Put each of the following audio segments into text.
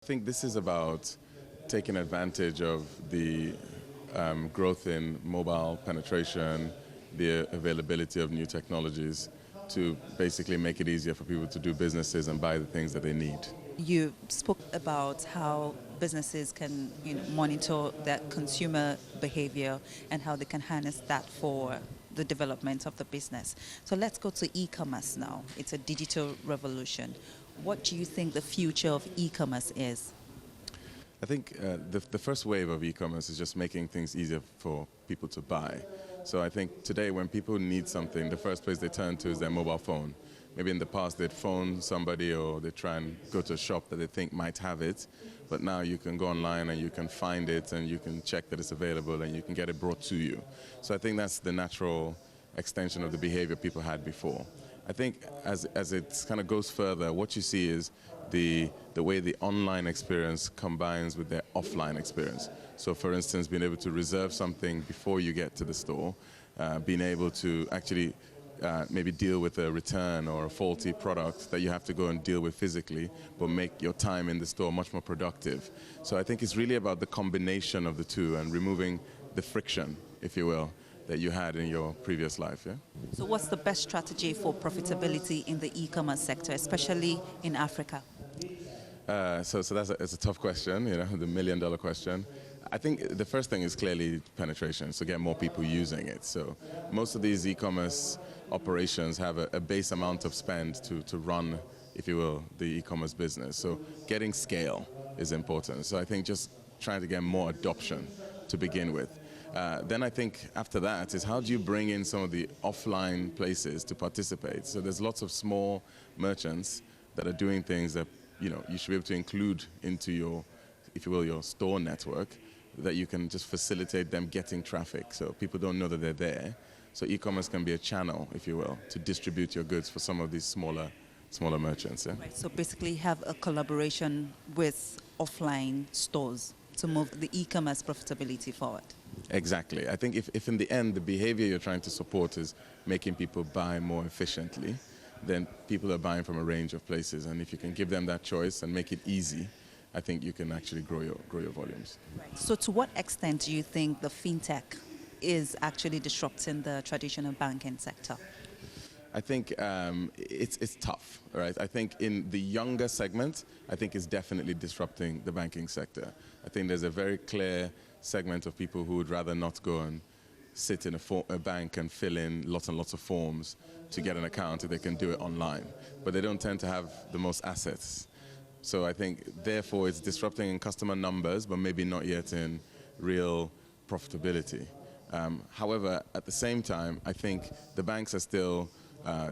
think this is about taking advantage of the growth in mobile penetration, the availability of new technologies to basically make it easier for people to do businesses and buy the things that they need. You spoke about how businesses can monitor their consumer behavior and how they can harness that for the development of the business. So let's go to e-commerce now. It's a digital revolution. What do you think the future of e-commerce is? I think the first wave of e-commerce is just making things easier for people to buy. So I think today when people need something, the first place they turn to is their mobile phone. Maybe in the past they'd phone somebody or they try and go to a shop that they think might have it, but now you can go online and you can find it and you can check that it's available and you can get it brought to you. So I think that's the natural extension of the behavior people had before. I think as it kind of goes further, what you see is the way the online experience combines with their offline experience. So for instance, being able to reserve something before you get to the store, being able to actually maybe deal with a return or a faulty product that you have to go and deal with physically, but make your time in the store much more productive. So I think it's really about the combination of the two and removing the friction, if you will, that you had in your previous life. Yeah? So what's the best strategy for profitability in the e-commerce sector, especially in Africa? So it's a tough question, the million-dollar question. I think the first thing is clearly penetration, so get more people using it. So most of these e-commerce operations have a base amount of spend to run, if you will, the e-commerce business. So getting scale is important. So I think just trying to get more adoption to begin with. Then I think after that is how do you bring in some of the offline places to participate? So there's lots of small merchants that are doing things that you should be able to include into your, if you will, your store network, that you can just facilitate them getting traffic so people don't know that they're there. So e-commerce can be a channel, if you will, to distribute your goods for some of these smaller merchants. Yeah? Right, so basically have a collaboration with offline stores to move the e-commerce profitability forward. Exactly. I think if in the end the behavior you're trying to support is making people buy more efficiently, then people are buying from a range of places. And if you can give them that choice and make it easy, I think you can actually grow your volumes. Right. So to what extent do you think the fintech is actually disrupting the traditional banking sector? I think it's tough, right? I think in the younger segment, I think it's definitely disrupting the banking sector. I think there's a very clear segment of people who would rather not go and sit in a bank and fill in lots and lots of forms to get an account if they can do it online. But they don't tend to have the most assets. So I think, therefore, it's disrupting in customer numbers, but maybe not yet in real profitability. However, at the same time, I think the banks are still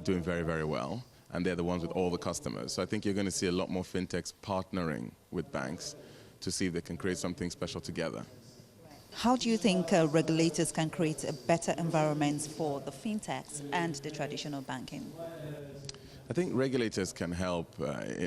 doing very, very well, and they're the ones with all the customers. So I think you're going to see a lot more fintechs partnering with banks to see if they can create something special together. How do you think regulators can create a better environment for the fintechs and the traditional banking? I think regulators can help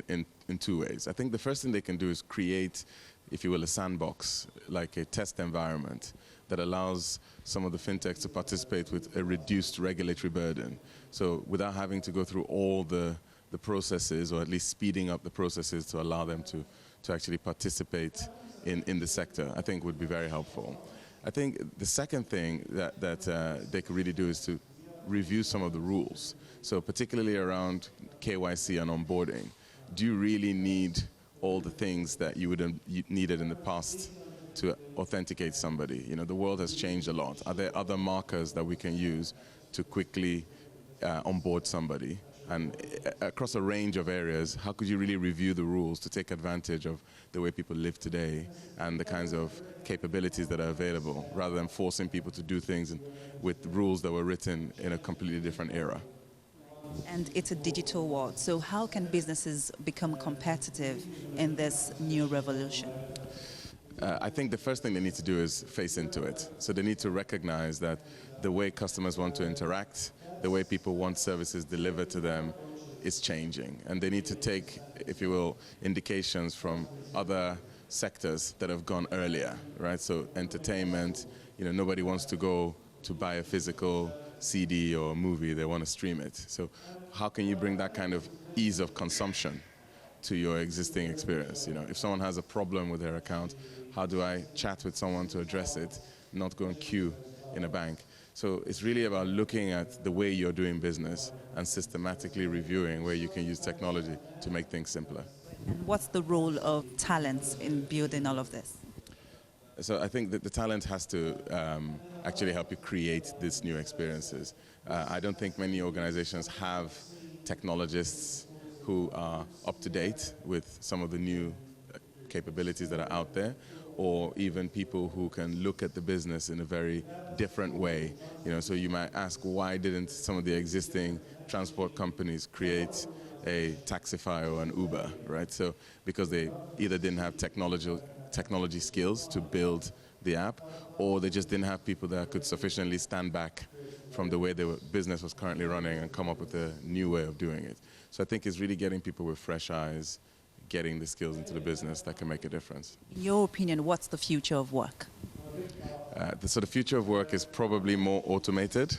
in two ways. I think the first thing they can do is create, if you will, a sandbox, like a test environment that allows some of the fintechs to participate with a reduced regulatory burden. So without having to go through all the processes, or at least speeding up the processes to allow them to actually participate in the sector, I think would be very helpful. I think the second thing that they could really do is to review some of the rules. So particularly around KYC and onboarding. Do you really need all the things that you would have needed in the past to authenticate somebody? The world has changed a lot. Are there other markers that we can use to quickly onboard somebody? And across a range of areas, how could you really review the rules to take advantage of the way people live today and the kinds of capabilities that are available, rather than forcing people to do things with rules that were written in a completely different era? And it's a digital world, so how can businesses become competitive in this new revolution? I think the first thing they need to do is face into it. So they need to recognize that the way customers want to interact, the way people want services delivered to them is changing. And they need to take, if you will, indications from other sectors that have gone earlier, right? So entertainment, nobody wants to go to buy a physical CD or a movie, they want to stream it. So how can you bring that kind of ease of consumption to your existing experience. You know, if someone has a problem with their account, how do I chat with someone to address it, not go and queue in a bank? So it's really about looking at the way you're doing business and systematically reviewing where you can use technology to make things simpler. And what's the role of talents in building all of this? So I think that the talent has to actually help you create these new experiences. I don't think many organizations have technologists who are up to date with some of the new capabilities that are out there, or even people who can look at the business in a very different way. You know, so you might ask, why didn't some of the existing transport companies create a Taxify or an Uber, right? So because they either didn't have technology skills to build the app, or they just didn't have people that could sufficiently stand back from the way the business was currently running and come up with a new way of doing it. So I think it's really getting people with fresh eyes, getting the skills into the business that can make a difference. In your opinion, what's the future of work? So the future of work is probably more automated.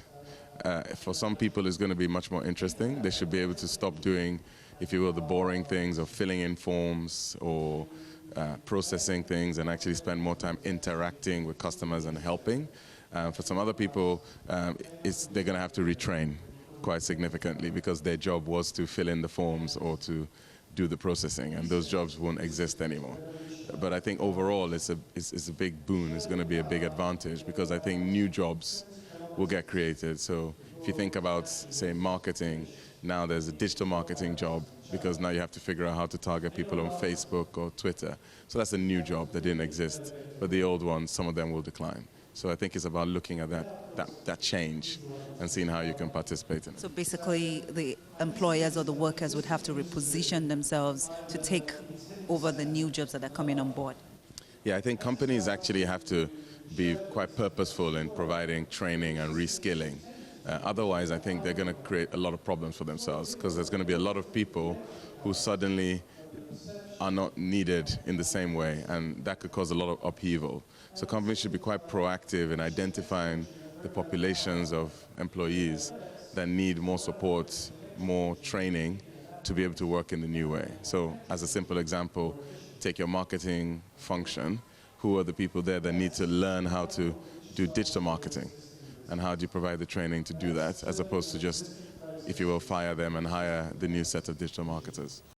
For some people, it's going to be much more interesting. They should be able to stop doing, if you will, the boring things of filling in forms or processing things, and actually spend more time interacting with customers and helping. For some other people, they're going to have to retrain quite significantly, because their job was to fill in the forms or to do the processing, and those jobs won't exist anymore. But I think overall it's a big boon. It's going to be a big advantage, because I think new jobs will get created. So if you think about, say, marketing, now there's a digital marketing job, because now you have to figure out how to target people on Facebook or Twitter. So that's a new job that didn't exist, but the old ones, some of them will decline. So I think it's about looking at that change and seeing how you can participate in it. So basically, the employers or the workers would have to reposition themselves to take over the new jobs that are coming on board. Yeah, I think companies actually have to be quite purposeful in providing training and reskilling. Otherwise, I think they're going to create a lot of problems for themselves, because there's going to be a lot of people who suddenly are not needed in the same way, and that could cause a lot of upheaval. So companies should be quite proactive in identifying the populations of employees that need more support, more training to be able to work in the new way. So as a simple example, take your marketing function. Who are the people there that need to learn how to do digital marketing? And how do you provide the training to do that, as opposed to just, if you will, fire them and hire the new set of digital marketers?